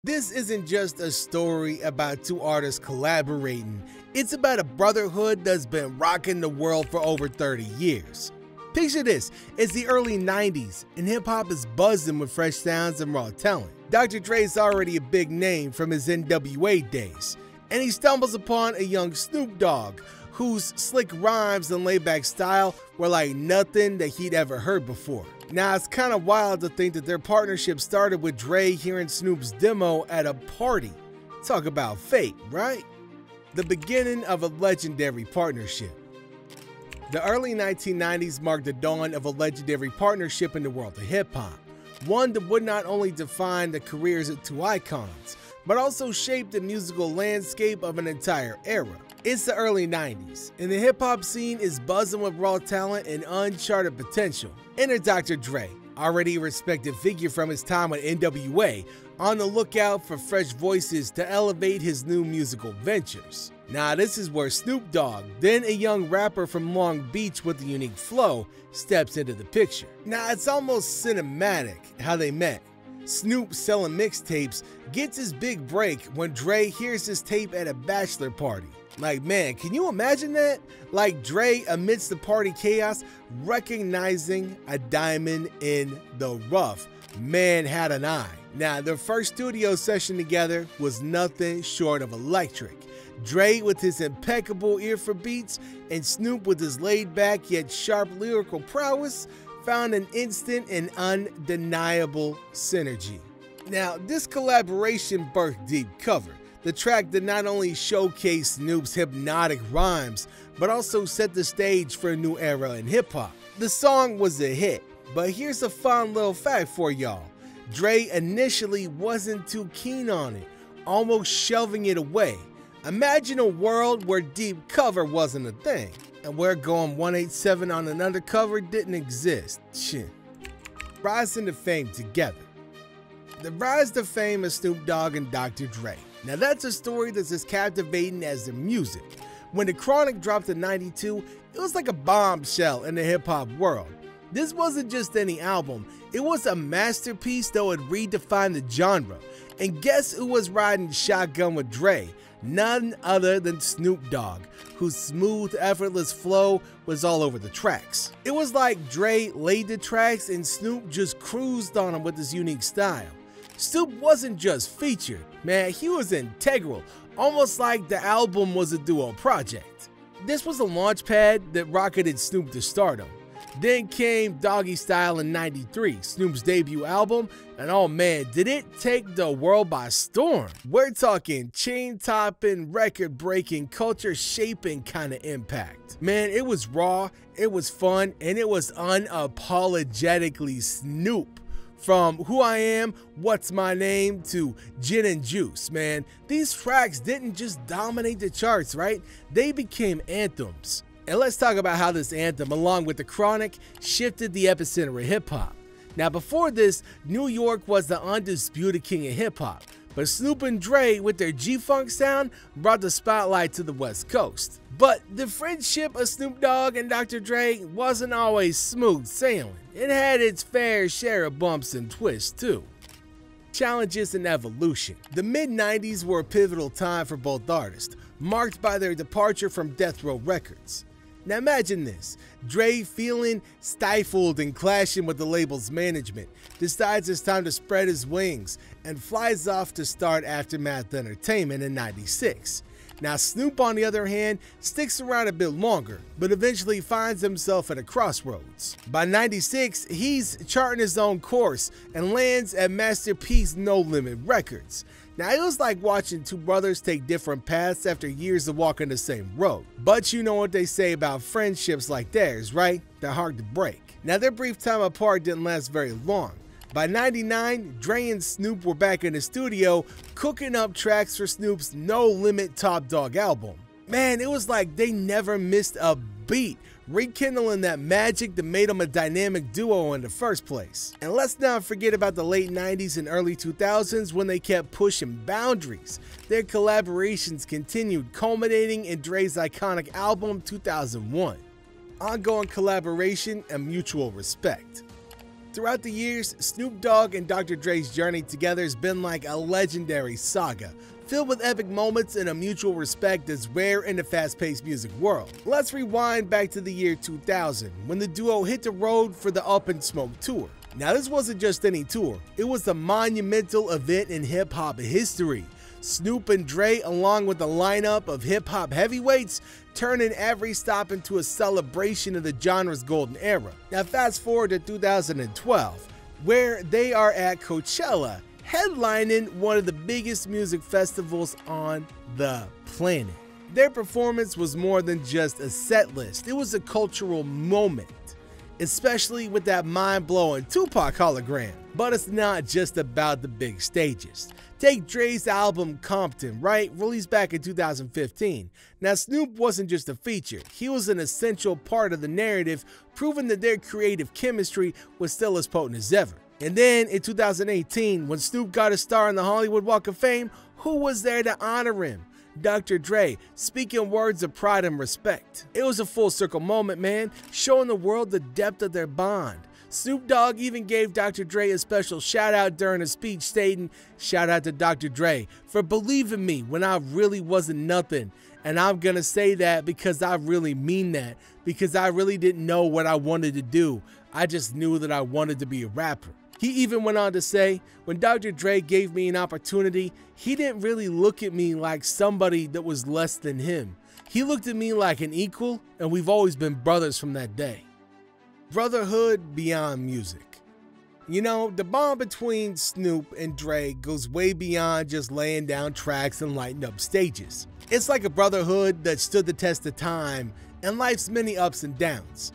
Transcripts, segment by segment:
This isn't just a story about two artists collaborating, it's about a brotherhood that's been rocking the world for over 30 years. Picture this, it's the early 90s and hip-hop is buzzing with fresh sounds and raw talent. Dr. Dre is already a big name from his N.W.A. days, and he stumbles upon a young Snoop Dogg whose slick rhymes and laid-back style were like nothing that he'd ever heard before. Now, it's kind of wild to think that their partnership started with Dre hearing Snoop's demo at a party. Talk about fate, right? The beginning of a legendary partnership. The early 1990s marked the dawn of a legendary partnership in the world of hip-hop, one that would not only define the careers of two icons, but also shape the musical landscape of an entire era. It's the early 90s, and the hip-hop scene is buzzing with raw talent and uncharted potential. Enter Dr. Dre, already a respected figure from his time with N.W.A, on the lookout for fresh voices to elevate his new musical ventures. Now this is where Snoop Dogg, then a young rapper from Long Beach with a unique flow, steps into the picture. Now it's almost cinematic how they met. Snoop, selling mixtapes, gets his big break when Dre hears his tape at a bachelor party. Like, man, can you imagine that? Like Dre, amidst the party chaos, recognizing a diamond in the rough. Man had an eye. Now, their first studio session together was nothing short of electric. Dre with his impeccable ear for beats, and Snoop with his laid-back yet sharp lyrical prowess found an instant and undeniable synergy. Now, this collaboration birthed Deep Cover, the track that not only showcased Snoop's hypnotic rhymes, but also set the stage for a new era in hip-hop. The song was a hit, but here's a fun little fact for y'all. Dre initially wasn't too keen on it, almost shelving it away. Imagine a world where Deep Cover wasn't a thing, and where going 187 on an undercover didn't exist. Shit. Rising to fame together. The rise to fame of Snoop Dogg and Dr. Dre. Now that's a story that's as captivating as the music. When The Chronic dropped in '92, it was like a bombshell in the hip-hop world. This wasn't just any album, it was a masterpiece that would redefine the genre. And guess who was riding shotgun with Dre? None other than Snoop Dogg, whose smooth, effortless flow was all over the tracks. It was like Dre laid the tracks and Snoop just cruised on them with his unique style. Snoop wasn't just featured, man, he was integral, almost like the album was a duo project. This was a launch pad that rocketed Snoop to stardom. Then came Doggy Style in '93, Snoop's debut album, and oh man, did it take the world by storm. We're talking chain-topping, record-breaking, culture-shaping kind of impact. Man, it was raw, it was fun, and it was unapologetically Snoop. From Who I Am, What's My Name, to Gin and Juice, man. These tracks didn't just dominate the charts, right? They became anthems. And let's talk about how this anthem, along with The Chronic, shifted the epicenter of hip-hop. Now before this, New York was the undisputed king of hip-hop, but Snoop and Dre, with their G-Funk sound, brought the spotlight to the West Coast. But the friendship of Snoop Dogg and Dr. Dre wasn't always smooth sailing. It had its fair share of bumps and twists too. Challenges and evolution. The mid-90s were a pivotal time for both artists, marked by their departure from Death Row Records. Now imagine this, Dre, feeling stifled and clashing with the label's management, decides it's time to spread his wings and flies off to start Aftermath Entertainment in '96. Now Snoop, on the other hand, sticks around a bit longer, but eventually finds himself at a crossroads. By '96, he's charting his own course and lands at Masterpiece No Limit Records. Now it was like watching two brothers take different paths after years of walking the same road. But you know what they say about friendships like theirs, right? They're hard to break. Now their brief time apart didn't last very long. By '99, Dre and Snoop were back in the studio cooking up tracks for Snoop's No Limit Top Dog album. Man, it was like they never missed a beat, rekindling that magic that made them a dynamic duo in the first place. And let's not forget about the late '90s and early 2000s when they kept pushing boundaries. Their collaborations continued, culminating in Dre's iconic album 2001. Ongoing collaboration and mutual respect. Throughout the years, Snoop Dogg and Dr. Dre's journey together has been like a legendary saga, filled with epic moments and a mutual respect that's rare in the fast-paced music world. Let's rewind back to the year 2000, when the duo hit the road for the Up in Smoke tour. Now, this wasn't just any tour, it was a monumental event in hip-hop history. Snoop and Dre, along with a lineup of hip-hop heavyweights, turning every stop into a celebration of the genre's golden era. Now, fast forward to 2012, where they are at Coachella, headlining one of the biggest music festivals on the planet. Their performance was more than just a set list, it was a cultural moment, especially with that mind-blowing Tupac hologram. But it's not just about the big stages. Take Dre's album Compton, right? Released back in 2015. Now, Snoop wasn't just a feature, he was an essential part of the narrative, proving that their creative chemistry was still as potent as ever. And then in 2018, when Snoop got a star on the Hollywood Walk of Fame, who was there to honor him? Dr. Dre, speaking words of pride and respect. It was a full circle moment, man, showing the world the depth of their bond. Snoop Dogg even gave Dr. Dre a special shout out during a speech stating, "Shout out to Dr. Dre for believing me when I really wasn't nothing." And I'm gonna say that because I really mean that, because I really didn't know what I wanted to do. I just knew that I wanted to be a rapper. He even went on to say, when Dr. Dre gave me an opportunity, he didn't really look at me like somebody that was less than him. He looked at me like an equal, and we've always been brothers from that day. Brotherhood beyond music. You know, the bond between Snoop and Dre goes way beyond just laying down tracks and lighting up stages. It's like a brotherhood that stood the test of time and life's many ups and downs.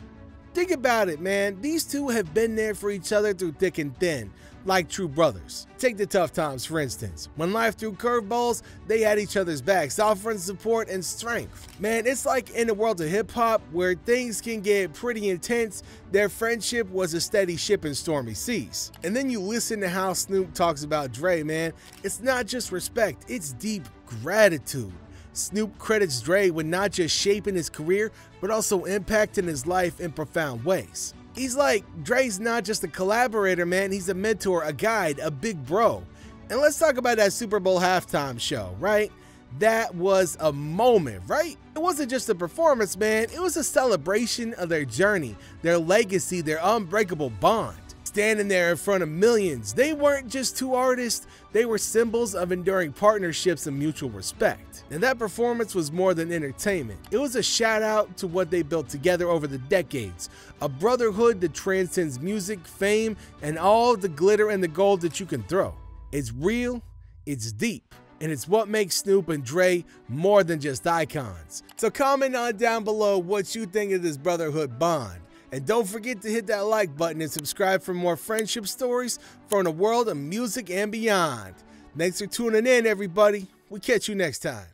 Think about it, man. These two have been there for each other through thick and thin, like true brothers. Take the tough times, for instance. When life threw curveballs, they had each other's backs, offering support and strength. Man, it's like in the world of hip-hop, where things can get pretty intense, their friendship was a steady ship in stormy seas. And then you listen to how Snoop talks about Dre, man. It's not just respect, it's deep gratitude. Snoop credits Dre with not just shaping his career, but also impacting his life in profound ways. He's like, Dre's not just a collaborator, man, he's a mentor, a guide, a big bro. And let's talk about that Super Bowl halftime show, right? That was a moment, right? It wasn't just a performance, man, it was a celebration of their journey, their legacy, their unbreakable bond. Standing there in front of millions, they weren't just two artists, they were symbols of enduring partnerships and mutual respect. And that performance was more than entertainment. It was a shout out to what they built together over the decades, a brotherhood that transcends music, fame, and all the glitter and the gold that you can throw. It's real, it's deep, and it's what makes Snoop and Dre more than just icons. So comment on down below what you think of this brotherhood bond. And don't forget to hit that like button and subscribe for more friendship stories from the world of music and beyond. Thanks for tuning in, everybody. We'll catch you next time.